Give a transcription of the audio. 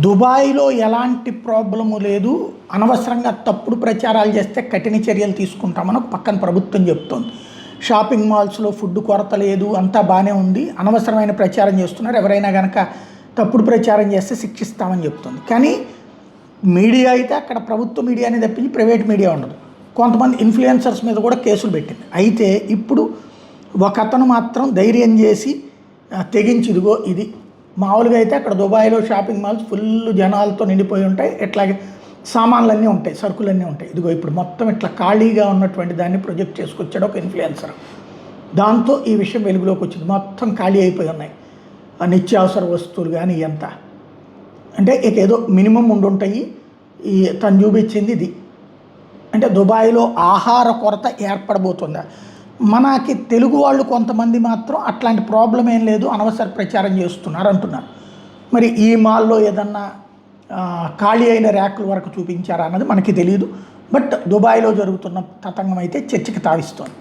దుబాయ్లో ఎలాంటి ప్రాబ్లము లేదు, అనవసరంగా తప్పుడు ప్రచారాలు చేస్తే కఠిన చర్యలు తీసుకుంటామని ఒక పక్కన ప్రభుత్వం చెప్తోంది. షాపింగ్ మాల్స్లో ఫుడ్ కొరత లేదు, అంతా బాగానే ఉంది, అనవసరమైన ప్రచారం చేస్తున్నారు, ఎవరైనా కనుక తప్పుడు ప్రచారం చేస్తే శిక్షిస్తామని చెప్తుంది. కానీ మీడియా అయితే అక్కడ ప్రభుత్వ మీడియాని తప్పించి ప్రైవేట్ మీడియా ఉండదు. కొంతమంది ఇన్ఫ్లుయెన్సర్స్ మీద కూడా కేసులు పెట్టింది. అయితే ఇప్పుడు ఒక అతను మాత్రం ధైర్యం చేసి తెగించి ఇదిగో ఇది మామూలుగా అయితే అక్కడ దుబాయ్లో షాపింగ్ మాల్స్ ఫుల్ జనాలతో నిండిపోయి ఉంటాయి, ఇట్లాగే సామాన్లన్నీ ఉంటాయి, సరుకులన్నీ ఉంటాయి. ఇదిగో ఇప్పుడు మొత్తం ఇట్లా ఖాళీగా ఉన్నటువంటి దాన్ని ప్రొజెక్ట్ చేసుకొచ్చాడు ఒక ఇన్ఫ్లుయెన్సర్. దాంతో ఈ విషయం వెలుగులోకి వచ్చింది. మొత్తం ఖాళీ అయిపోయి ఉన్నాయి నిత్యావసర వస్తువులు కానీ ఎంత అంటే ఇక ఏదో మినిమం ఉండుంటాయి. ఈ తను చూపించింది ఇది అంటే దుబాయ్లో ఆహార కొరత ఏర్పడబోతుందా. మనకి తెలుగు వాళ్ళు కొంతమంది మాత్రం అట్లాంటి ప్రాబ్లం ఏం లేదు, అనవసర ప్రచారం చేస్తున్నారు అంటున్నారు. మరి ఈ మాల్లో ఏదన్నా ఖాళీ అయిన ర్యాకుల వరకు చూపించారా అన్నది మనకి తెలియదు. బట్ దుబాయ్లో జరుగుతున్న తతంగం అయితే చర్చకి తావిస్తోంది.